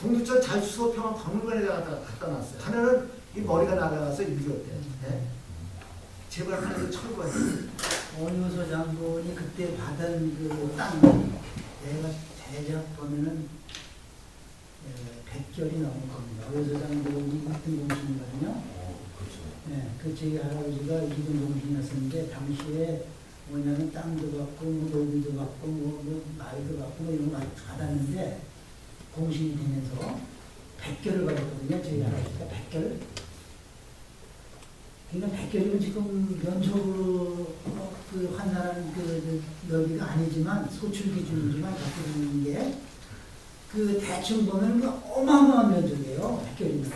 동두천 자유수호평화 박물관에다가 갖다 놨어요. 하나는 이 머리가 날아가서 유리였대. 네? 제발 하나를 철거해. 오유소 장군이 그때 받은 그 땅이 내가 대략 보면은 100결이 넘을 겁니다. 오유소 장군이 1등 공신이거든요. 네, 그 저희 할아버지가 2등 공신이었었는데 당시에 뭐냐면 땅도 받고 뭐 노비도 받고 뭐 말도 받고 뭐 이런 거 받았는데 공신이 되면서 100결을 받았거든요. 저희 할아버지가 100결. 그러니까 100결이면 지금 연속으로 그 환산한 그 너비가 아니지만 소출 기준이지만 갖고 있는 게 그 대충 보면 어마어마한 면적이에요. 100결이면.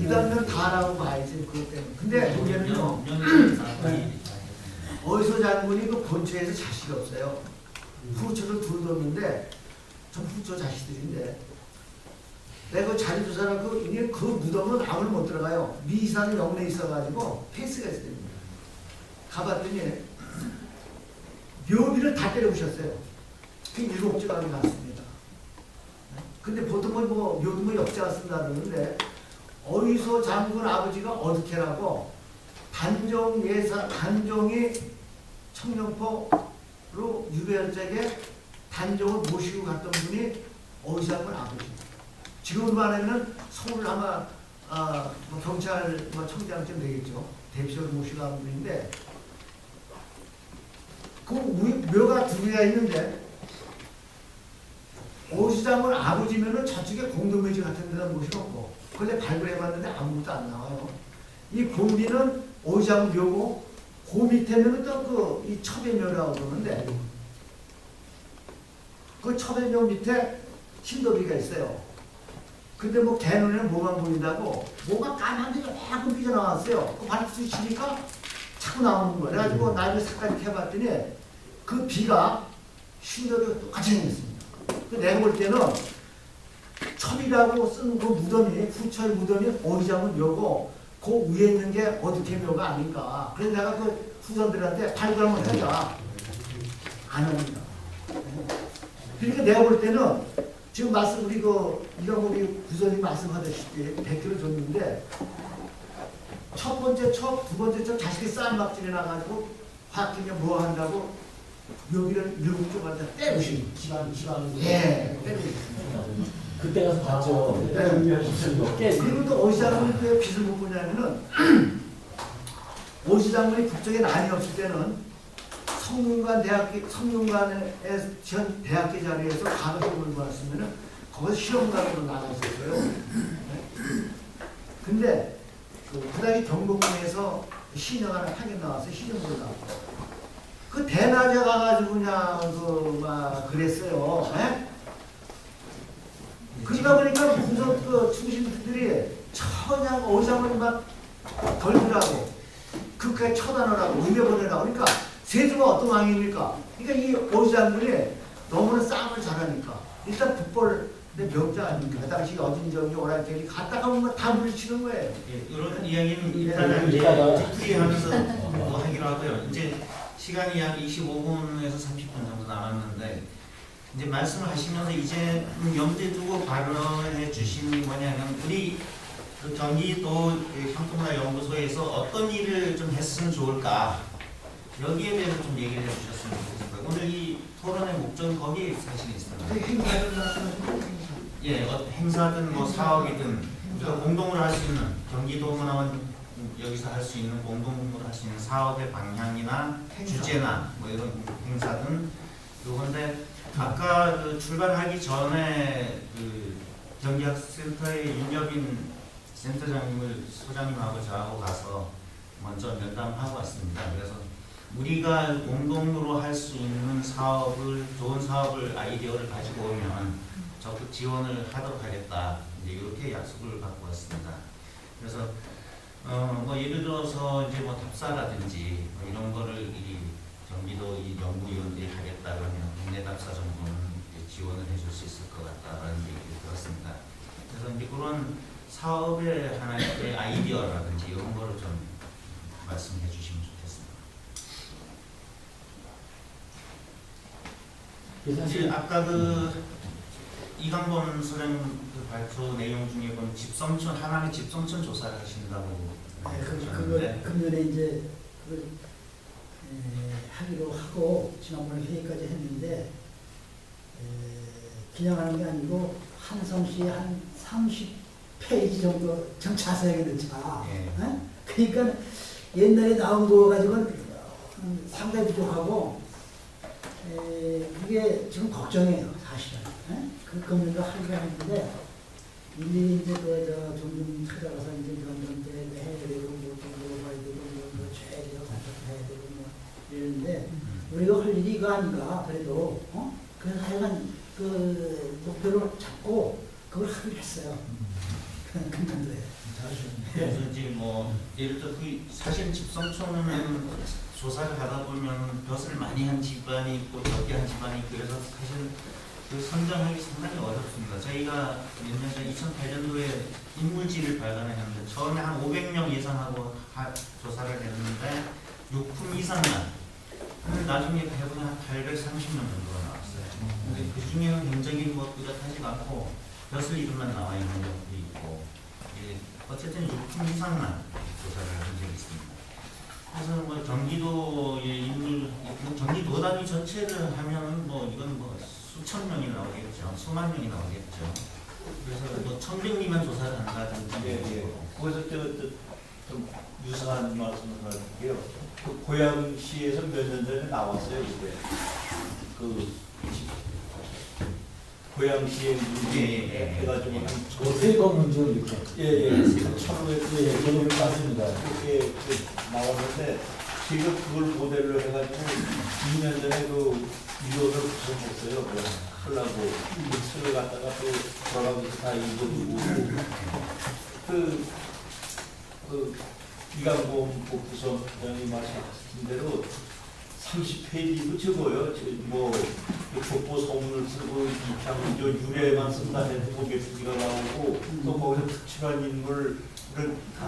이단면 다라고 봐야지 그것 때문에. 근데 문제는요. 어디서 장군이 그 본처에서 자식이 없어요. 후처를 둘 뒀는데 전 후처 자식들인데 내가 그 자리조사를 그 무덤은 아무리 못 들어가요. 미사는 영내에 있어가지고 페이스가 있어요. 가봤더니 묘비를 다 때려부셨어요. 그 7조각이 났습니다. 근데 보통은 뭐 묘두모 역자가 쓴다 그러는데 어휘소 장군 아버지가 어떻게라고 단종이 청룡포로 유배열적에 단종을 모시고 갔던 분이 어휘소 장군 아버지. 지금 말하면 서울 아마 뭐 경찰 뭐 청장쯤 되겠죠. 대표를 모시고 간 분인데 그 묘가 두 개가 있는데 오시장은 아버지면은 저쪽에 공동묘지 같은 데다 모셔놓고 그런데 발굴해봤는데 아무것도 안 나와요. 이 곰비는 오시장 묘고 그 밑에는 또 이 첩의묘라고 그러는데 그 첩의묘 밑에 신도비가 있어요. 근데 뭐 개눈에는 뭐만 보인다고 뭐가 까만 데가 막 삐져나왔어요. 그 발수 치니까 자꾸 나오는 거예요. 그래가지고 나중에 색깔 해봤더니 그 비가 신도비가 똑같이 생겼습니다. 내가 볼 때는 첩이라고 쓴 그 무덤이 후처의 무덤이 어디장은 묘고 그 위에 있는 게 어떻게 묘가 아닌가. 그래서 내가 그 후손들한테 발굴 한번 해라. 안 합니다. 그러니까 내가 볼 때는 지금 말씀 우리 우리 구선이 말씀하셨듯이 100kg 줬는데 첫 번째 첩, 두 번째 첩 자식이 쌀막질해 나가지고 화학기면 뭐 한다고 여기를 7조각을 때리신 지방 예, 때리신 그때 가서 봤죠. 그리고 또 오시장군이 왜 빚을 못 보냐면은 오시장군이 국적에 난이 없을 때는 성균관에 전 대학교 자리에서 과학시험을 보았으면은 거기서 시험관으로 나가 있었어요. 근데 그 당시 경복궁에서 신영하는 학연 나와서 신영을 나왔고 그 대낮에 가가지고 그냥 막 그랬어요. 네? 그러다 보니까 무슨 그 충신들이 천양 오장을 막 덜더라고 그까지 처단하라고 의뢰보내라고. 그러니까 세조가 어떤 왕입니까? 그러니까 이 오장군이 너무나 싸움을 잘하니까 일단 국벌 명자 아닙니까? 그 당시 여진정이 오랑캐리 갔다가 보면 다 물리치는 거예요. 예, 이런 이야기는 일단은 이제 풀이하면서 뭐 하기로 하고요. 이제 시간이 약 25분에서 30분 정도 남았는데 이제 말씀을 하시면서 이제 염두에 두고 발언해 주신 뭐냐면 우리 그 경기도 향토문화연구소에서 어떤 일을 좀 했으면 좋을까 여기에 대해서 좀 얘기를 해주셨으면 좋겠습니다. 오늘 이 토론의 목적은 거기에 사실 있습니다. 예, 행사든 뭐 사업이든 우리가 공동으로 할 수 있는 경기도문화원 여기서 할 수 있는 공동으로 할 수 있는 사업의 방향이나 주제나 뭐 이런 행사든 그건데 아까 그 출발하기 전에 그 경기학센터의 윤여빈 센터장님을 소장님하고 저하고 가서 먼저 면담하고 왔습니다. 그래서 우리가 공동으로 할 수 있는 사업을 좋은 사업을 아이디어를 가지고 오면 적극 지원을 하도록 하겠다. 이제 이렇게 약속을 받고 왔습니다. 그래서 뭐 예를 들어서 이제 뭐 답사라든지 뭐 이런 거를 이 경기도 이 연구위원들이 하겠다 그러면 국내 답사 정도는 지원을 해줄 수 있을 것 같다라는 얘기를 들었습니다. 그래서 이제 그런 사업의 하나의 아이디어라든지 이런 거를 좀 말씀해 주시면 좋겠습니다. 이제 아까 그 이강범 소장 그 발표 내용 중에 보면 집성촌 하남의 집성촌 조사를 하신다고 네, 그거 하셨는데 금년에 이제 그걸 하기로 하고 지난번에 회의까지 했는데 그냥 하는 게 아니고 한성시에 한 30페이지 정도 좀 자세하게 넣자. 예. 그러니까 옛날에 나온 거 가지고는 상당히 부족하고 그게 지금 걱정이에요, 사실은. 그 금년도 하기로 했는데 일일이 이제 좀 찾아가서 이제 이런 해야 되고 물어봐야 되고 뭐 죄리가 해야 되고 뭐 이러는데 우리가 할 일이 이거 아닌가 그래도 그래서 하여간 그 목표를 잡고 그걸 하기로 했어요. 금년도에. 그래서 이제 뭐 예를 들어 그 사실 집성촌은 조사를 하다 보면 벼슬 많이 한 집안이 있고 적게 한 집안이 있고 그래서 사실 그 선정하기 상당히 어렵습니다. 저희가 몇 년 전 2008년도에 인물지를 발간했는데 처음에 한 500명 예상하고 조사를 했는데 6품 이상만 나중에 해보니 한 830명 정도가 나왔어요. 근데 그 중에는 굉장히 뭐 뚜렷하지가 않고 벼슬 이름만 나와 있는 경우도 있고 어쨌든 6품 이상만 조사를 한 적이 있습니다. 그래서 뭐 경기도의 인물, 경기도 단위 전체를 하면 뭐 이건 뭐 수천 명이 나오겠죠, 수만 명이 나오겠죠. 그래서 뭐 1000명이면 조사를 한다든지. 예. 거기서 좀 유사한 말씀을 할게요. 그 고양시에서 몇 년 전에 나왔어요, 이게. 그 고양시의 문제 해가지고 한 세건 문제 이렇게. 천호에 저도 봤습니다. 그렇게 나왔는데 제가 그걸 모델로 해가지고 2년 전에 그 유언을 붙여줬어요. 하려고 책을 갖다가 또 저라고 다 읽어주고 그 이강범 복부서장이 말씀하신 대로 30페이지도 적어요. 뭐 족보 소문을 쓰고 입향 유래만 쓴다 해도 고객수지가 나오고 또 거기서 특출한 인물을 다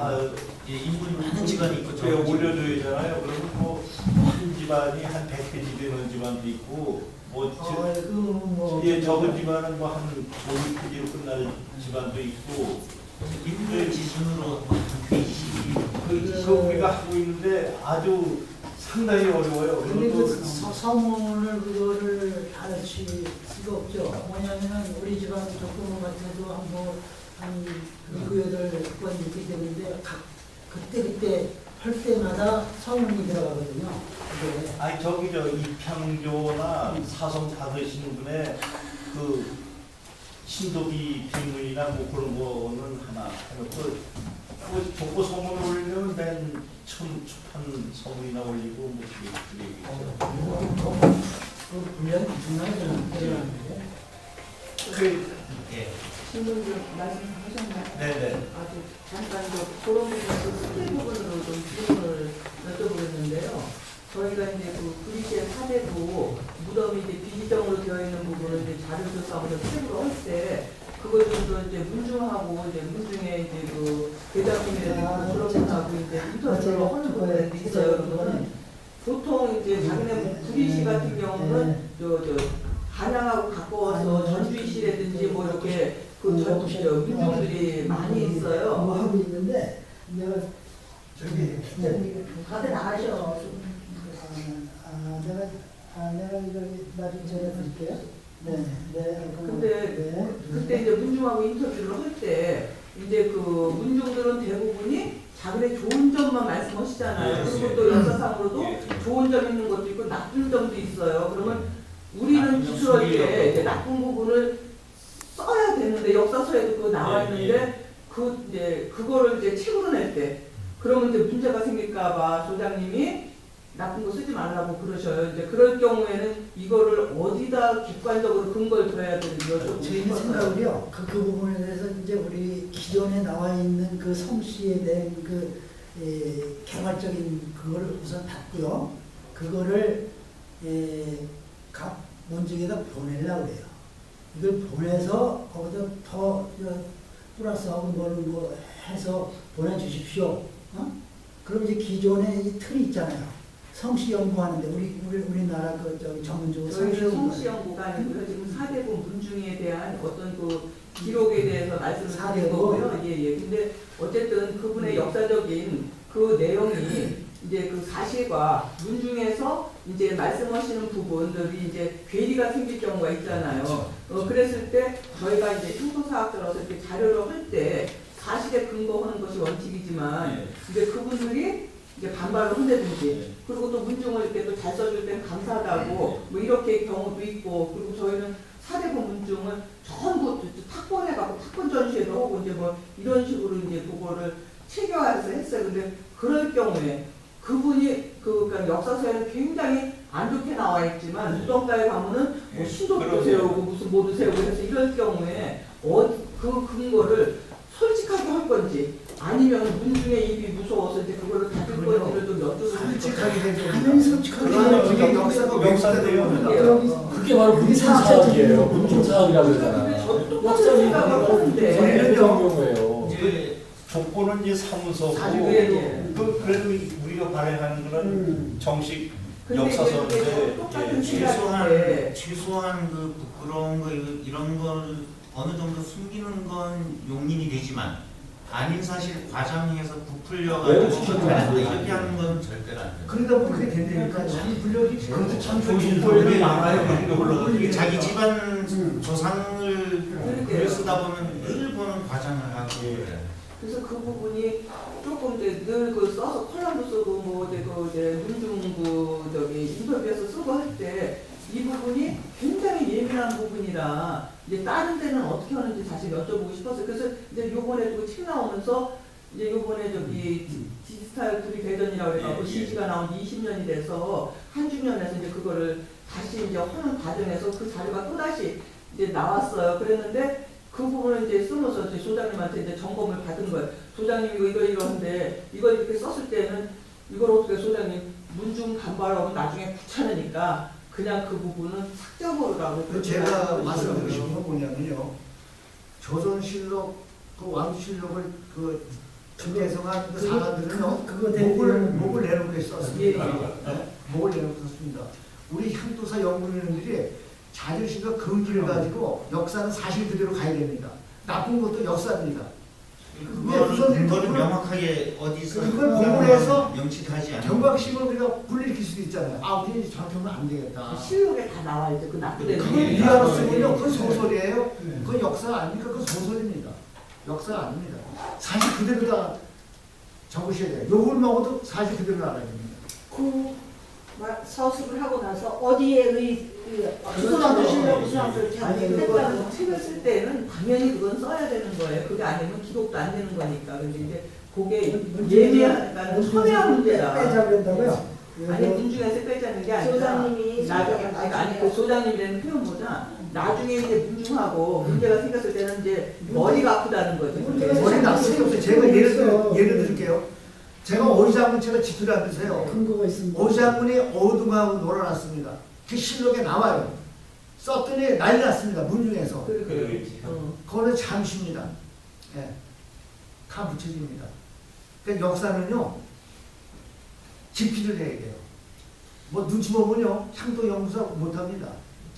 인물이 많은 집안이 있고 올려줘야 되잖아요. 그러면 뭐 한 집안이 한 100페이지 되는 집안도 있고 적은 집안은 뭐 한 5~6페이지로 끝날 집안도 있고 인물 기준으로 그 우리가 하고 있는데 아주 상당히 어려워요. 근데 그 서문을 그거를 가르칠 수가 없죠. 뭐냐면은 우리 집안 조금 같아도 한 7~8번 이렇게 되는데 그때 할 때마다 서문이 들어가거든요. 그게. 아니 입향조나 사성 받으시는 분의 그 신도기 빈문이나 뭐 그런 거는 하나 해놓고 그 족보 소문을 올리면 맨 처음 초판 소문이나 올리고 뭐 그게 있죠. 그 분량 중간에 들어가는데. 질문 좀 말씀하셨나요? 네네. 아주 잠깐 그런 스킬 부분으로 좀 질문을 여쭤보겠는데요. 저희가 이제 그 브리시의 사대부 무덤이 이제 비지정으로 되어 있는 부분을 이제 자료 조사하고 스텝으로 할 때 그걸 좀 더 이제 문중하고 이제 문중에 이제 그 대장님이라든지 그런 분하고 이제 인터뷰를 하는 부분이 있어요. 그거는 보통 이제 자기네 브리시 같은 경우는 한양하고 가까워서 전주시라든지 뭐 이렇게 민중들이 많이 있어요. 뭐 하고 있는데 내가 다들 아셔. 내가 이거 나중에 전해드릴게요. 근데 그때 이제 문중하고 인터뷰를 할 때 이제 그 문중들은 대부분이 자기네 좋은 점만 말씀하시잖아요. 그리고 또 역사상으로도 좋은 점 있는 것도 있고 나쁜 점도 있어요. 그러면 우리는 기술할 때 이제 나쁜 부분을 써야 되는데 역사서에도 그거 나와 있는데 그거를 이제 책으로 낼 때 그러면 이제 문제가 생길까봐 조장님이 나쁜 거 쓰지 말라고 그러셔요. 이제 그럴 경우에는 이거를 어디다 객관적으로 근거를 둬야 되는지 저희는 생각을요. 그 부분에 대해서 이제 우리 기존에 나와 있는 그 성씨에 대한 그 개발적인 그거를 우선 받고요. 그거를 각 문중에다 보내려고 해요. 이걸 보내서 거기다 더 플러스하고 뭐 해서 보내주십시오. 그럼 이제 기존에 이 틀이 있잖아요. 성씨 연구하는데 우리나라 그 저기 전문적으로 성씨 저희는 연구. 성씨 연구가 아니고요. 지금 사대부 문중에 대한 어떤 그 기록에 대해서 말씀을 드린 사대부? 거고요. 예. 근데 어쨌든 그분의 역사적인 그 내용이 이제 그 사실과 문중에서 이제 말씀하시는 부분들이 이제 괴리가 생길 경우가 있잖아요. 그랬을 때 저희가 이제 형사학자로서 이렇게 자료를 할 때 사실에 근거하는 것이 원칙이지만 이제 그분들이 이제 반발을 한다든지 그리고 또 문중을 이렇게 또 잘 써줄 때는 감사하다고 뭐 이렇게 경우도 있고 그리고 저희는 사대부 문중을 전부 탁본해갖고 탁본 전시회도 하고 이제 뭐 이런 식으로 이제 그거를 체계화해서 했어요. 근데 그럴 경우에 그분이 그러니까 역사서에는 굉장히 안 좋게 나와 있지만 무덤가에 가면은 뭐 신도도 세우고 무슨 뭐도 세우고 해서 이럴 경우에 그 근거를 솔직하게 할 건지 아니면 문중의 입이 무서워서 이제 그거를 닫을 건지를 좀 여쭤보고 솔직하게 해줘. 당연히 솔직하게 그거는 해야지. 그게 역사가 역사인데요. 그게 바로 문중사학이에요. 문중사학이라고 그러잖아. 똑같은 생각을 하는데 저희는 그런 경우예요. 이제 족보는 이제 사무소고 사실은 그래도 우리가 발행하는 거는 정식 근데 역사서인데 이게 똑같은 시각인데 최소한 그 부끄러운 거 이런 걸 어느 정도 숨기는 건 용인이 되지만 아닌 사실 과장해서 부풀려가지고 이렇게 하는 건 절대로 안 돼요. 그러다 보면 그게 된다니까. 참 불력이 그것도 참 조심 조심스러운데 많아요. 이게 자기 집안 조상을 글을 쓰다 보면 늘 보는 과장을 하고 그래요. 그래서 그 부분이 조금 이제 늘 그 써서 컬럼도 쓰고 뭐 이제 문중구 저기 인터뷰에서 쓰고 할 때 이 부분이 굉장히 예민한 부분이라 이제 다른 데는 어떻게 하는지 사실 여쭤보고 싶었어요. 그래서 이제 요번에 그 책 나오면서 이제 요번에 저기 디지털 둘이 대전이라고 해가지고 CG가 나온 지 20년이 돼서 한 주년에서 이제 그거를 다시 이제 하는 과정에서 그 자료가 또 다시 이제 나왔어요. 그랬는데 그 부분을 이제 쓰면서 이제 소장님한테 이제 점검을 받은 거예요. 소장님 이거 이러는데 이걸 이렇게 썼을 때는 이걸 어떻게 소장님 문중 간발하면 나중에 귀찮으니까 그냥 그 부분은 삭제버리라고. 제가 말씀드리고 싶은 건 뭐냐면요. 조선실록, 그 왕실록을 그 개성한 그 사람들은요. 그거 목을 내놓고 썼습니다. 목을 내놓고 썼습니다. 우리 향도사 연구위원들이 자존심과 긍지를 가지고 역사는 사실 그대로 가야 됩니다. 나쁜 것도 역사입니다. 그거는 명확하게 어디서 그걸 공부해서 명치하지 않아요. 경각심을 우리가 불일으킬 수도 있잖아요. 아, 우리 저렇게 하면 안 되겠다. 실록에 다 나와 있죠. 그 나쁜 데. 그걸 이해하고 쓰면요. 그건 소설이에요. 그건 역사 아닙니까? 그건 소설입니다. 역사가 아닙니다. 사실 그대로 다 적으셔야 돼요. 욕을 먹어도 사실 그대로 나가야 됩니다. 그 서술을 하고 나서 어디에 수소나 실력 수상소를 아니 했다는 그거는 책을 쓸 때는 당연히 그건 써야 되는 거예요. 그게 아니면 기록도 안 되는 거니까. 근데 이제 그게 예민한 첨예한 문제다. 빼자 그런다고요? 아니 문중에서 빼자는 게 아니라 소장님이 나중에 아니 그 소장님이라는 표현보다 나중에 이제 문중하고 문제가 생겼을 때는 이제 머리가 아프다는 거죠. 머리 나쁘게 없어요. 제가 예를 들게요. 제가 어휘장군 제가 지투를 안 드세요. 근거가 있습니다. 어휘장군이 어둠하고 놀아놨습니다. 그 실록에 나와요. 썼더니 난리 났습니다. 문중에서. 그거는 잠시입니다. 예. 다 붙여집니다. 그러니까 역사는요. 깊이를 해야 돼요. 뭐 눈치 보면요. 향도 연구사 못합니다.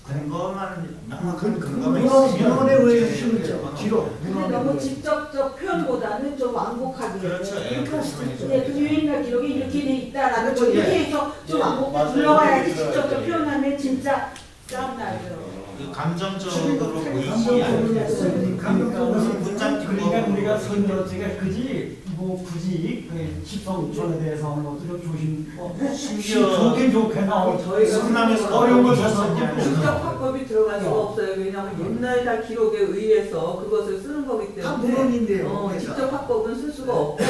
근거만 명확한 문헌에 의해 주시면 돼요. 기록. 근데 너무 직접적 표현보다는 좀 완곡하게 그렇죠. 이렇게 할 수도 그렇죠. 있죠. 네, 그 유인날 기록에 이렇게 돼 있다라는 거 그렇죠. 이렇게 해서 좀 완곡하게 불러가야지 직접적 표현하면 진짜 싸움 나죠. 감정적으로 보이지 않는 문장 그러니까 우리가 선조제가 뭐 굳이 그 십성촌에 대해서는 어떻게 조심 심지어 좋게 나오고 저희가 성남에서 어려운 걸 직접 화법이 들어갈 수가 없어요. 왜냐하면 옛날 다 기록에 의해서 그것을 쓰는 거기 다 때문에 문헌인데요. 직접 화법은 쓸 수가 없고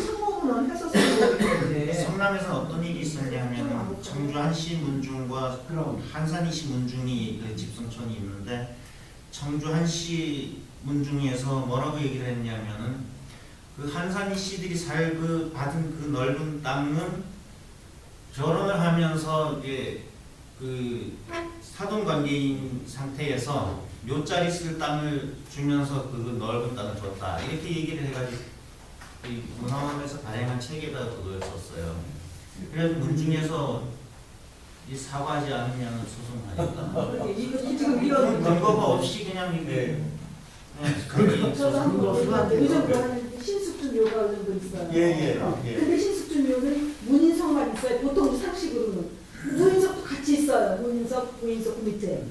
참고문헌 해서 쓰는 거기 때문에 성남에서는 어떤 일이 있었냐면 청주 한시 문중과 한산이시 문중이 그 집성촌이 있는데 청주 한시 문중에서 뭐라고 얘기를 했냐면은 그 한산이 씨들이 받은 그 넓은 땅은 결혼을 하면서 이제 그 사돈 관계인 상태에서 묘자리 쓸 땅을 주면서 그 넓은 땅을 줬다 이렇게 얘기를 해가지고 이 문화원에서 발행한 책에다 그걸 썼어요. 그래서 문중에서 이 사과하지 않으면 소송하니까 이거 지금 이런 근거가 없이 그냥 이게 저도 한번 그렇게 이 정도 하는데 신숙준 묘가 정도 있어요. 예. 근데 신숙준 묘는 문인석만 있어요. 보통 상식으로는 무인석도 같이 있어요. 무인석 그 밑에.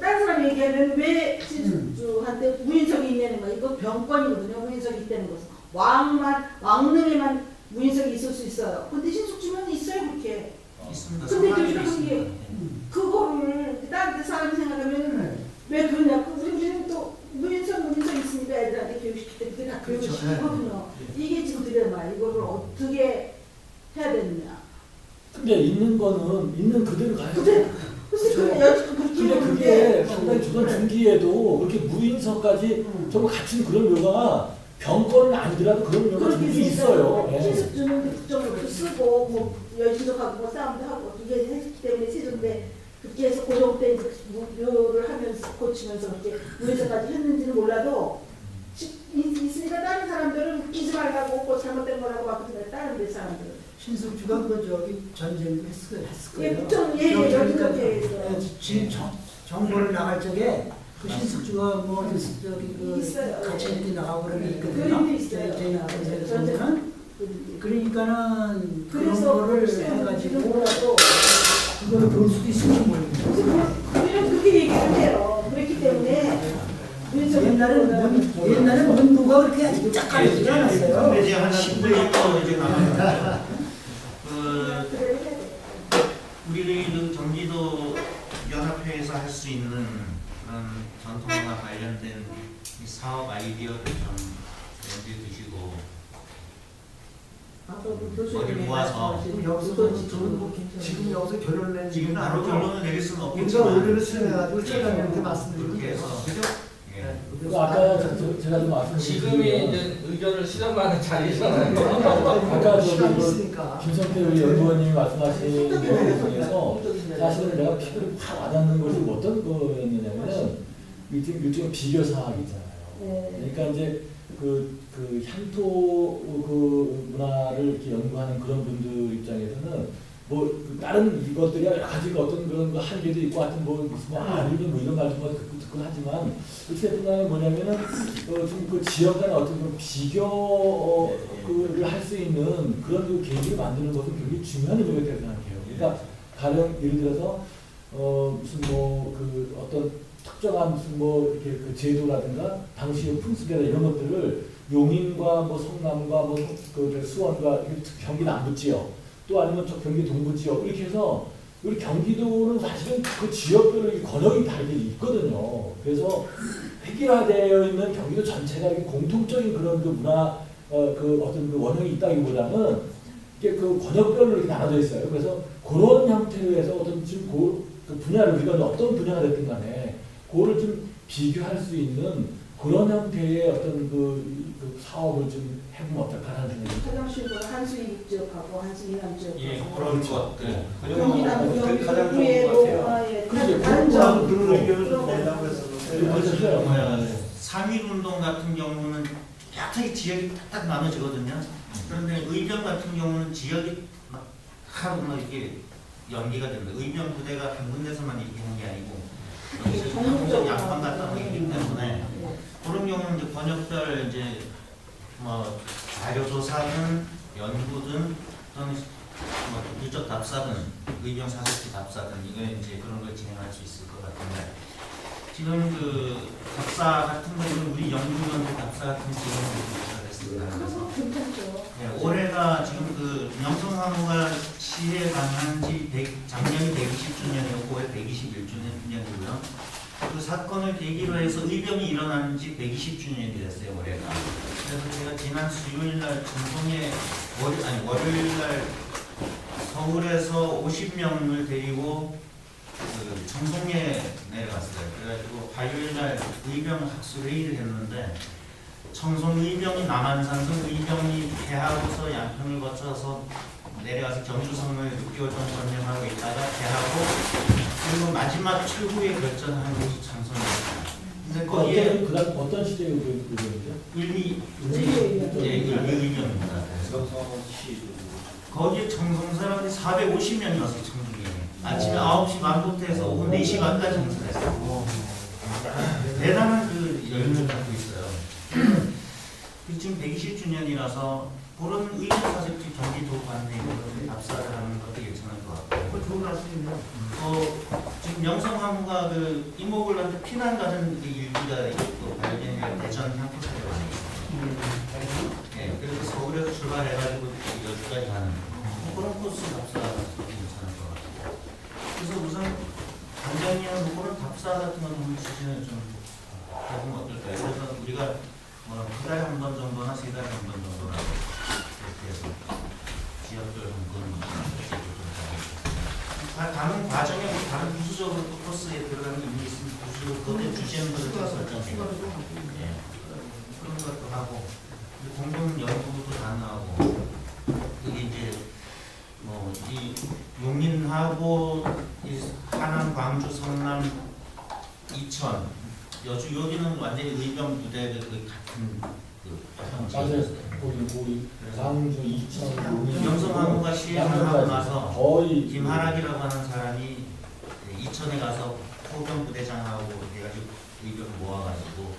다른 사람 얘기하면 왜 신숙주한테 무인석이 있냐는 거야. 이거 병권이거든요. 무인석이 있다는 것은 왕릉에만 무인석이 있을 수 있어요. 근데 신숙주면 있어요 그렇게. 있습니다. 근데 상관이 그게 있습니다. 그거를 다른 데 사람 생각하면 왜 그러냐? 우리는 또 무인석 있으니까 애들한테 교육시킬 때 그게 다 교육을 그렇죠. 시키거든요. 이게 지금 드라마 이거를 어떻게 해야 되느냐? 근데 있는 거는 있는 그대로 가야 근데 돼. 글쎄 그 여지껏 그렇게 근데 그게 상당히 조선 중기에도 그렇게 무인석까지 좀 갖춘 그런 묘가 병권은 아니더라도 그런 묘가 그렇게 종종 있어요. 예. 신숙주는 특정으로 쓰고 뭐 여신석하고 뭐 싸움도 하고 이게 했기 때문에 세종대 그렇게 해서 고종 때 이제 묘를 하면서 고치면서 그렇게 무인석까지 했는지는 몰라도 있으니까 다른 사람들은 웃기지 말라고 뭐 잘못된 거라고 막 그러는데 다른 데 사람들은 신숙주가 그 저기 전쟁도 했을 거예요. 국정 여기저기에서 지금 정보를 나갈 적에 그 신숙주가 뭐 저기 그 있어요. 같이 이렇게 나가고 그런 게 있거든요. 그림도 있어요. 저희 나라에서 보면 그러니까는 그런 그래서 거를 지금 해가지고 뭐라도 그거를 볼 수도 있을지 모르겠어요. 그냥 그렇게 얘기를 해요. 그렇기 때문에 옛날에 문부가 그렇게 짝깔리지 않았어요. 근데 이제 한 10분 정도 이제 남았는데 우리 경기도 연합회에서 할 수 있는 그런 전통과 관련된 이 사업 아이디어를 좀 염두에 두시고 어디 모아서 지금 여기서 결론 내는 지금 얘기는 바로 아니고 결론을 내릴 수는 우리가 없겠지만 의뢰를 수행해가지고 최강님한테 말씀드리고 그렇게 해서 그죠? 예. 그 아까 제가 좀 말씀드린 지금이 이제 의견을 실험하는 자리잖아요. 아까 시간이 저기 있으니까 김성태 우리 연구원님이 말씀하신 내용 중에서 사실은 내가 피부를 확 와닿는 것이 어떤 거였느냐면은 일종의 비교 사항이잖아요. 그러니까 이제 그 향토 그 문화를 이렇게 연구하는 그런 분들 입장에서는 뭐 다른 이것들이 여러 가지 어떤 그런 한계도 있고 하여튼 뭐 아니면 뭐 이런 말도 뭐 듣고 하지만 어쨌든 간에 뭐냐면은 좀 그 지역 간의 어떤 그 비교를 할 수 있는 그런 그 계기를 만드는 것은 굉장히 중요한 의미가 있다고 생각해요. 그러니까 가령 예를 들어서 무슨 뭐 그 어떤 특정한 무슨 뭐 이렇게 그 제도라든가 당시의 풍습이나 이런 것들을 용인과 뭐 성남과 뭐 그 수원과 경기 남부 지역 또 아니면 저 경기 동부 지역 이렇게 해서 우리 경기도는 사실은 그 지역별로 권역이 다르게 있거든요. 그래서 획일화되어 있는 경기도 전체가 이렇게 공통적인 그런 그 문화 그 어떤 그 원형이 있다기보다는 이게 그 권역별로 이렇게 나눠져 있어요. 그래서 그런 형태로 해서 어떤 지금 그 분야를 우리가 어떤 분야가 됐든 간에 그거를 좀 비교할 수 있는 그런 형태의 어떤 그 사업을 좀 해보면 어떨까라는 생각이 듭니다. 화장실도 한수이 지역하고 한수이 남 지역하고 예, 그런 것들 경기 남부 그게 가장 좋은 경기도에 것 뭐 같아요. 다른 점 그런 의견을 좀 내려고 했었는데 상일운동 같은 경우는 뚜렷하게 지역이 딱딱 나눠지거든요. 그런데 의병 같은 경우는 지역이 하고 막 이렇게 연계가 됩니다. 의병 부대가 한 군데서만 이렇게 하는 게 아니고 여기서 한국 양방 갔다 오기 때문에 그런 경우는 이제 권역별 이제 뭐 자료조사든 연구든 또는 뭐 누적 답사든 의병 사격지 답사든 이거 이제 그런 걸 진행할 수 있을 것 같은데 지금 그 답사 같은 경우는 우리 연구원들 답사 같은 경우는 됐습니다. 그래서 괜찮죠. 네, 올해가 지금 그 명성황후가 시해 강한 지 작년이 120주년이고 올해 121주년이고요. 그 사건을 계기로 해서 의병이 일어난 지 120주년이 됐어요, 올해가. 그래서 제가 지난 수요일날 전동에 월요일날 서울에서 50명을 데리고 그 청송에 내려갔어요. 그래가지고 화요일날 의병 학술회의를 했는데 청송 의병이 남한산성 의병이 패하고서 양평을 거쳐서 내려가서 경주성을 6개월 동안 점령하고 있다가 패하고 그리고 마지막 최후의 결전한 곳이 청송이었어요. 근데 거기에 어떤 시대의 의견이죠? 의병입니다. 명성황후 씨 거기에 정성사람들이 450명이 왔어요. 청주에. 아침에 9시 반부터 해서 오후 4시 반까지 행사를 했어요. 대단한 그 열의를 갖고 있어요. 지금 120주년이라서 그런 의료 사색지 경기도 관내 답사를 하는 것도 괜찮을 것 같고. 좋은 말씀이네요. 지금 영성화무가 그 이모블한테 피난 가는 그 일기가 있고 발견이 대전 향토사에 많이 있어요. 네, 그래서 서울에서 출발해가지고 여기까지 가는 그런 코스 답사가 괜찮을 것 같고. 그래서 우선 단장님은 그런 답사 같은 거 한번 주시면 좀 해보면 어떨까요? 그래서 우리가 뭐 두 달에 한 번 정도나 세 달에 한 번 정도나 이렇게 해서 지역별 한번 가는 과정에 우리 다른 부수적으로 또 코스에 들어가는 의미 있으면 부수적으로 그때 주제들을 설정해요. 예. 그런 것도 하고 공동 연구도 가능하고 이게 이제 뭐 이 용인하고 이 하남, 광주, 성남, 이천, 여주 여기는 완전히 의병 부대들 그 같은 그 맞아요. 우리 광주, 이천, 영성항우가 시행을 하고 나서 거의 김하락이라고 하는 사람이 이천에 가서 포병 부대장하고 해가지고 의병 모아가지고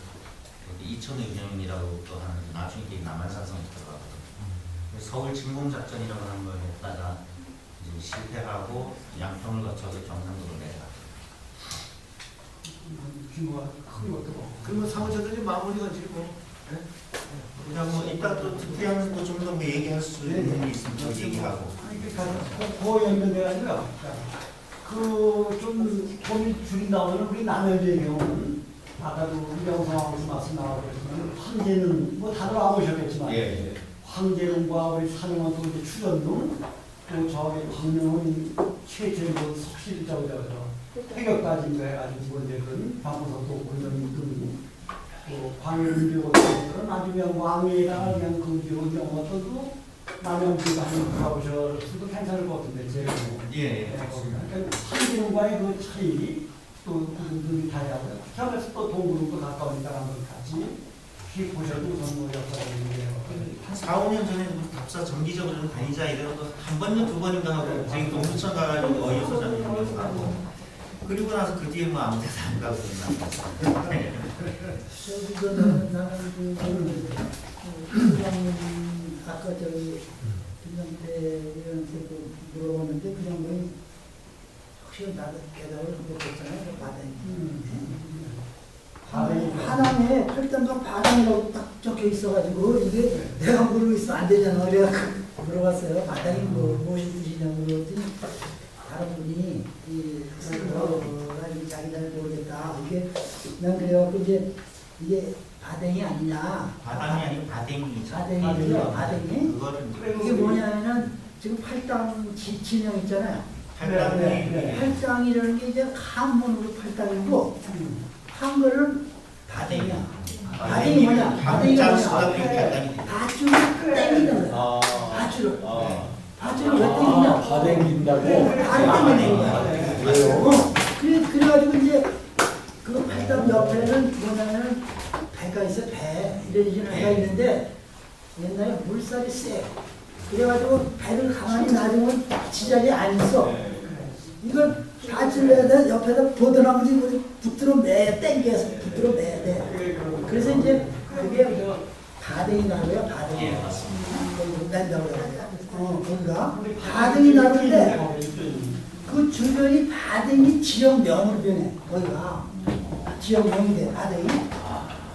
이천 의병이라고 또 하는 나중에 남한산성에 들어가거든요. 서울 진공작전이라고 하는 걸 했다가 이제 실패하고 양평을 거쳐서 경상도로 내려가. 규모가 큰 것도 그러면 사무처들이 마무리가 지고. 그냥 뭐 이따 또 특이한 거 좀 더 얘기할 수 있는 게 있으면 또 얘기하고. 그 연결돼가지고요. 그좀 돈이 줄인다면 우리 남해주의 경우는 아까도 우리 영상하고서 말씀 나오고 그랬지만 황제는 뭐 다들 와보셨겠지만 예. 황제는과 우리 사명원 또 이제 추전동 또 저기 광명은 최초의 뭐 석실이라고 해서 해격까지 해가지고 이제 그런 방구석도 공연이 또 광명교고 그런 나중에 왕위에다가 그냥 그 이런 것들도 남영주가 한번 가보셔도 괜찮을 것 같은데 제가 예. 그러니까 황제는과의 그 차이 또 그분들이 다양하고요. 그래서 또 동구름도 가까우니까 한번 같이 보셔도 우선 뭐 역할을 한 4, 5년 전에 답사 정기적으로 좀 다니자 이래도 한 번이나 두 번인가 하고 저희 동두천 가가지고 어이소장님께서 하고 그리고 나서 그 뒤에 뭐 아무 데도 안 가고 그랬나. 저기서 나는 아까 저기 김영태한테 물어봤는데 그 장면이 혹시 나도 대답을 못했잖아요. 하남에 팔당과 바당이라고 딱 적혀 있어가지고 이게 내가 모르고 있으면 안 되잖아. 그래서 물어봤어요. 바당이 무엇이 뜻이냐고 물었더니 다른 분이 자기 잘 모르겠다. 이게 난 그래갖고 이제 이게 바댕이 아니냐. 바당이 아니고 바댕이죠. 바댕이죠. 바댕이. 그거를 이게 뭐냐면은 지금 팔당 진영 있잖아요. 팔당이라는 게 이제 한문으로 팔당이고 한글은 바댕이야. 바댕이 뭐냐? 바댕이가 뭐냐? 밧줄을 땡기는 거야. 밧줄을. 밧줄을 왜 땡기냐? 바댕긴다고? 그래가지고 이제 그 팔당 옆에는 뭐냐면 배가 있어. 배 이래지는 배가 있는데 옛날에 물살이 세. 그래가지고 배를 가만히 놔두면 지자리에 안 있어. 이걸 밧줄에다 옆에다 보드나무지 붙들어 매 땡겨서 붙들어 매야 돼. 그래서 이제 그게 바댕이 나루야. 바댕이. 낸다고 그래요. 거기가 바댕이 나루인데 그 주변이 바댕이 지역명으로 변해. 거기가 지역명이 돼. 바댕이.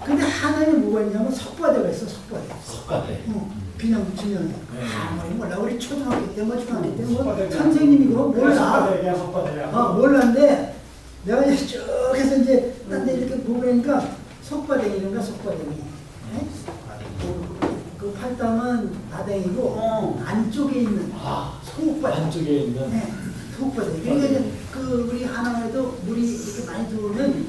근데 하나에 뭐가 있냐면 석바대가 있어. 석바대. 그냥 지명이. 아무리 몰라. 우리 초등학교 때 뭐 중학교 때 뭐 선생님이 그거 몰라. 몰랐는데 내가 이제 쭉 해서 이제 딴 데 이렇게 보고 그러니까 석바댕이인가 석바댕이. 그 팔당은 바댕이고 안쪽에 있는 속바댕. 안쪽에 있는. 네, 속바댕. 그러니까 이제 그 우리 하남에도 물이 이렇게 많이 들어오면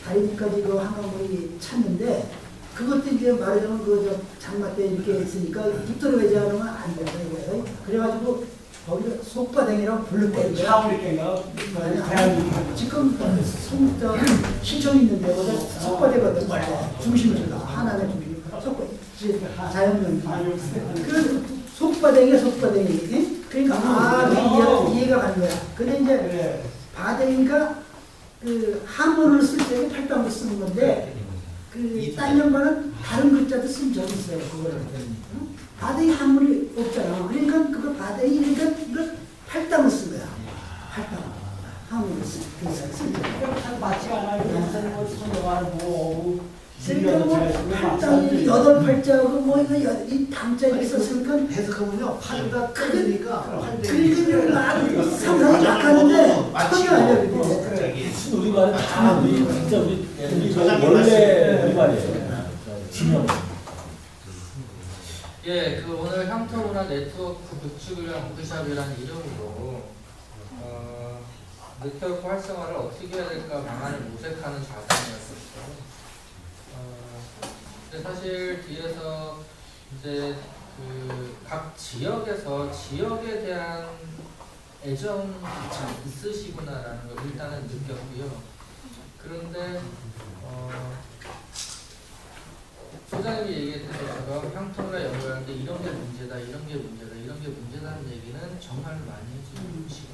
다리까지 그 한강물이 찼는데 그것도 이제 말하자면 그 장마 때 이렇게 있으니까 붙들어 매지 않으면 안 된다 이거예요. 그래가지고 거기를 속바댕이라고 불렀대요. 차오리께가 지금 신청 있는데 거기 속바대거든. 중심을 하나의 중심. 속바 자연명. 그래서 속바댕이야 속바댕이. 예? 그러니까 이해가 가는 거야. 근데 이제 네. 바댕이가 그 한문을 쓸 때 팔당을 쓰는 건데 그 딴 양반은 다른 글자도 쓴 적이 있어요. 그거를. 바댕이 한문이 없잖아. 그러니까 그거 바댕이 그러니까 이걸 팔당을 쓴 거야. 팔당. 한문을 쓸 때. 참 맞지가 않아요. 선생님은 선정하고 그러니까 뭐 팔당이 여덟 팔자하고 뭐 이거 이 담자가 있었으니까 해석하면요 팔과 끓으니까 긁으면 막 상상이 막 가는데 전혀 아니야 그게. 갑자기 무슨 우리말은 다 우리 진짜 우리 저장이 원래 우리말이에요. 진영. 예, 그 오늘 향토문화 네트워크 구축을 위한 워크숍이라는 이름으로 네트워크 활성화를 어떻게 해야 될까 방안을 모색하는 자세였었어요. 근데 사실 뒤에서 이제 그 각 지역에서 지역에 대한 애정이 참 있으시구나라는 걸 일단은 느꼈고요. 그런데 소장님이 얘기했던 것처럼 향토문화 연구할 때 이런 게 문제다, 이런 게 문제다, 이런 게 문제다는 얘기는 정말 많이 해주시고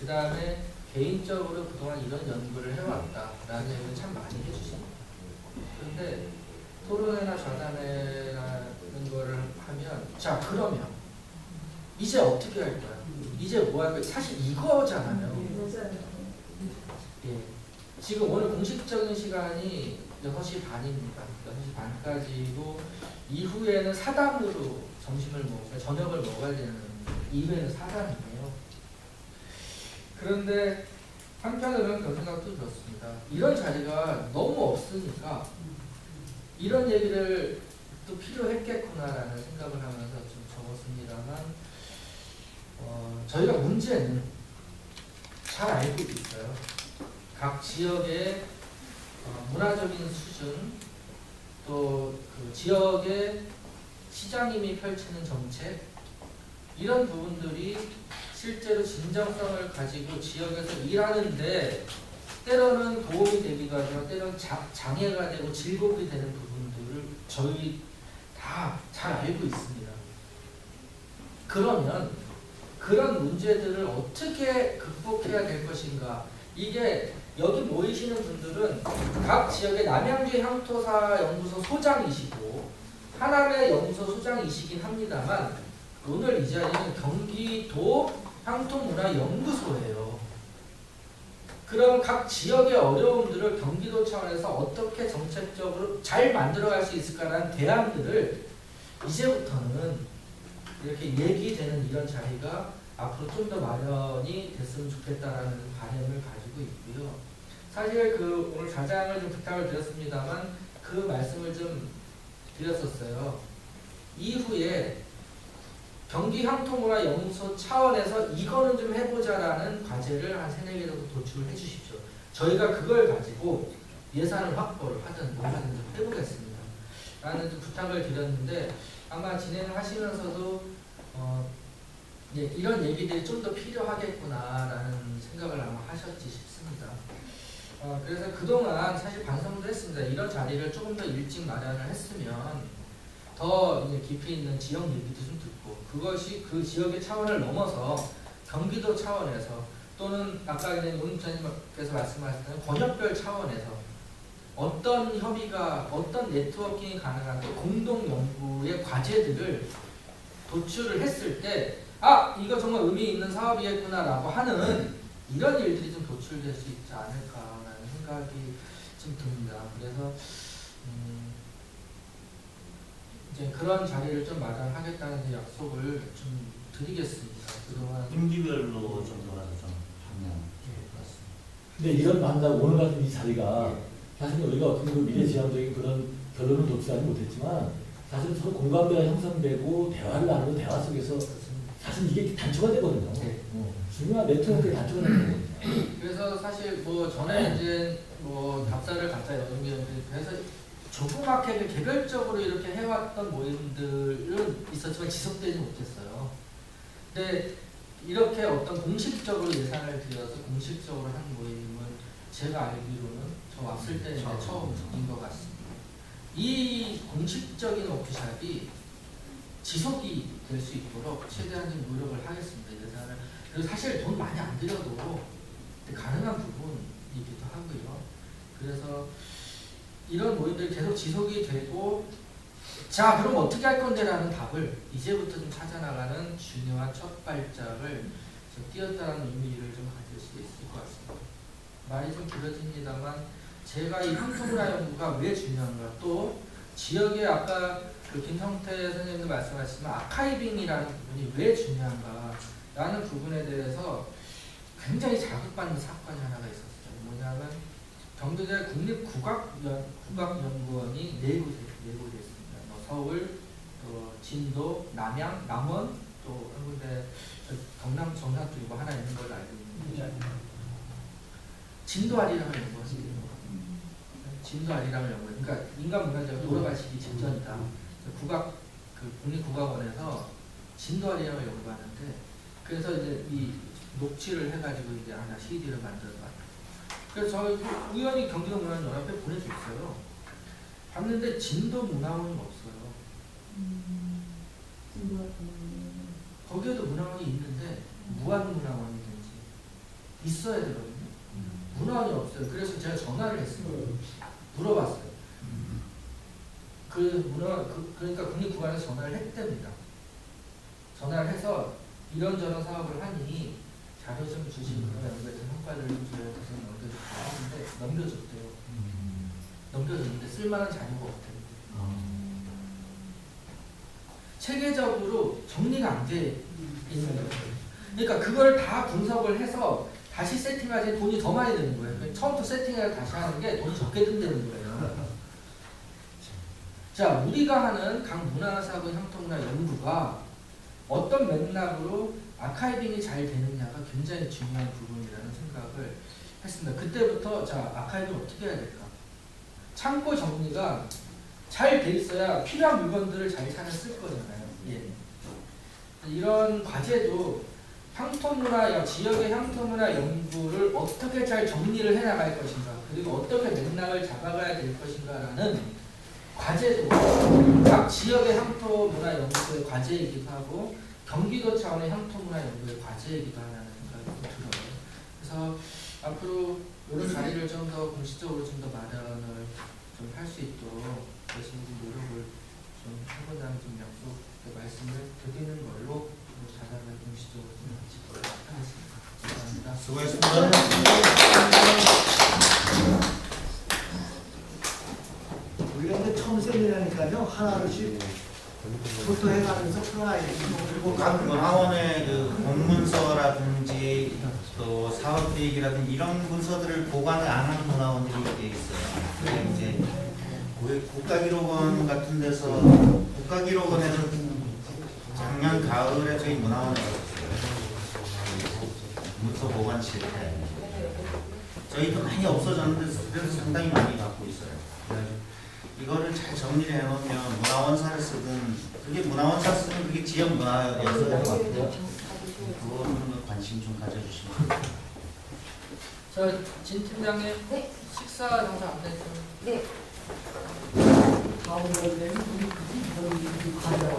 그 다음에 개인적으로 그동안 이런 연구를 해왔다라는 얘기는 참 많이 해주십니다. 그런데 토론회나 좌담회라는 거를 하면 자 그러면 이제 어떻게 할 거야? 이제 뭐 할 거야? 사실 이거잖아요. 예. 지금 오늘 공식적인 시간이 6시 반입니다. 6시 반까지고 이후에는 사당으로 저녁을 먹어야 되는 이후에는 사당이에요. 그런데 한편으로는 그런 생각도 들었습니다. 이런 자리가 너무 없으니까 이런 얘기를 또 필요했겠구나라는 생각을 하면서 좀 적었습니다만 저희가 문제는 잘 알고 있어요. 각 지역의 문화적인 수준 또 그 지역의 시장님이 펼치는 정책 이런 부분들이 실제로 진정성을 가지고 지역에서 일하는데 때로는 도움이 되기도 하지만 때로는 장애가 되고 질곡이 되는 부분들을 저희 다 잘 알고 있습니다. 그러면 그런 문제들을 어떻게 극복해야 될 것인가. 이게 여기 모이시는 분들은 각 지역의 남양주 향토사 연구소 소장이시고 하남의 연구소 소장이시긴 합니다만 오늘 이 자리는 경기도 향토문화연구소예요. 그럼 각 지역의 어려움들을 경기도 차원에서 어떻게 정책적으로 잘 만들어갈 수 있을까라는 대안들을 이제부터는 이렇게 얘기되는 이런 자리가 앞으로 좀 더 마련이 됐으면 좋겠다라는 바람을 가지고 있고요. 사실 그 오늘 좌장을 좀 부탁을 드렸습니다만 그 말씀을 좀 드렸었어요. 이후에 경기향토문화연구소 차원에서 이거는 좀 해보자라는 과제를 한 3-4개 정도 도출을 해주십시오. 저희가 그걸 가지고 예산을 확보를 하든 뭘 하든 좀 해보겠습니다. 라는 좀 부탁을 드렸는데 아마 진행을 하시면서도 예, 이런 얘기들이 좀 더 필요하겠구나라는 생각을 아마 하셨지 싶습니다. 그래서 그동안 사실 반성도 했습니다. 이런 자리를 조금 더 일찍 마련을 했으면 더 이제 깊이 있는 지역 얘기도 좀 듣고 그것이 그 지역의 차원을 넘어서 경기도 차원에서 또는 아까 이제 용인장님께서 말씀하셨던 권역별 차원에서 어떤 협의가 어떤 네트워킹이 가능한 공동 연구의 과제들을 도출을 했을 때 아 이거 정말 의미 있는 사업이겠구나라고 하는 이런 일들이 좀 도출될 수 있지 않을까라는 생각이 좀 듭니다. 그래서 이제 그런 자리를 좀 마련하겠다는 약속을 좀 드리겠습니다. 그동안 분기별로 좀 들어가서 좀 하면 좋겠습니다. 근데 이런 만남 오늘 같은 이 자리가 사실 우리가 어떤 그 미래지향적인 그런 결론을 도출하지 못했지만 사실 서로 공감대가 형성되고 대화를 나누고 대화 속에서 사실 이게 단초가 되거든요. 네. 중요한 네트워크의 단초가 되는 거거든요. 그래서 사실 뭐 전에 이제 뭐 답사를 각자 연구해서 조그맣게 개별적으로 이렇게 해왔던 모임들은 있었지만 지속되지 못했어요. 근데 이렇게 어떤 공식적으로 예산을 들여서 공식적으로 한 모임은 제가 알기로는 저 왔을 때 처음인 것 같습니다. 이 공식적인 워크숍이 지속이 될 수 있도록 최대한 좀 노력을 하겠습니다. 예산을. 그리고 사실 돈 많이 안 들여도 가능한 부분이기도 하고요. 그래서 이런 모임들이 계속 지속이 되고, 자 그럼 어떻게 할 건데라는 답을 이제부터 좀 찾아나가는 중요한 첫 발짝을 좀 띄었다는 의미를 좀 가질 수 있을 것 같습니다. 말이 좀 길어집니다만 제가 이 향토문화 연구가 왜 중요한가, 또 지역에 아까 그 김성태 선생님도 말씀하셨지만 아카이빙이라는 부분이 왜 중요한가라는 부분에 대해서 굉장히 자극받는 사건이 하나가 있었어요. 뭐냐면 경기대 국립국악연구원이 내부됐습니다. 뭐 서울, 또 진도, 남양, 남원, 또 한 군데 경남 정상 쪽에 뭐 하나 있는 걸로 알고 있는데 진도아리랑을 연구했습니다. 진도아리랑을 연구해. 그러니까 인간 문화재가 돌아가시기 직전이다. 국립국악원에서 진도아리랑을 연구하는데, 그래서 이제 이 녹취를 해가지고 이제 하나 CD를 만들어봤어요. 그래서 저희 우연히 경기도 문화연합회 보내줬어요. 봤는데 진도 문화원이 없어요. 거기에도 문화원이 있는데 무한 문화원이든지 있어야 되거든요. 문화원이 없어요. 그래서 제가 전화를 했어요. 물어봤어요. 그러니까 국립국악원에서 전화를 했답니다. 전화를 해서 이런저런 사업을 하니 자료 좀 주시고 연구해서 성과를 좀 줘야 돼서 넘겨줬대요. 넘겨줬는데 쓸만한 자료가 없대요. 체계적으로 정리가 안 돼 있는 거예요. 그러니까 그걸 다 분석을 해서 다시 세팅하지 돈이 더 많이 드는 거예요. 그러니까 처음부터 세팅을 다시 하는 게 돈이 적게 든다는 거예요. 자, 우리가 하는 각 문화사고 향토문화 연구가 어떤 맥락으로 아카이빙이 잘 되느냐가 굉장히 중요한 부분이라는 생각을 했습니다. 그때부터 자, 아카이빙 어떻게 해야 될까? 창고 정리가 잘 돼 있어야 필요한 물건들을 잘 찾아 쓸 거잖아요. 예. 이런 과제도 향토문화, 지역의 향토문화 연구를 어떻게 잘 정리를 해나갈 것인가, 그리고 어떻게 맥락을 잡아가야 될 것인가라는 과제도 각 지역의 향토문화 연구의 과제이기도 하고 경기도 차원의 향토문화 연구의 과제이기도 하다는 생각이 들어요. 그래서 앞으로 이런 자리를 좀 더 공식적으로 좀 더 마련을 좀 할 수 있도록 열심히 노력을 좀 해보자는 좀 약속 말씀을 드리는 걸로 자료를 공식적으로 좀 마치도록 하겠습니다. 감사합니다. 수고하셨습니다. 우리가 이제 처음 세미나니까요, 하나씩 부터해가면서 풀어야지. 그리고 각 문화원의 그 공문서라든지 또 사업계획이라든지 이런 문서들을 보관을 안 하는 문화원들이 꽤 있어요. 근데 이제 국가기록원 같은 데서 국가기록원에서 작년 가을에 저희 문화원에 갔어요. 문서 보관 실태. 저희도 많이 없어졌는데 그래서 상당히 많이 갖고 있어요. 이거를 잘 정리를 해놓으면 문화원사를 쓰든, 그게 문화원사 쓰든 그게 지역 문화여서 될 것 같아요. 그거는 관심 좀 가져주시면 됩니다. 진 팀장님, 네. 식사 장소 안내 좀. 네. 다음 번에는 우리 가져와.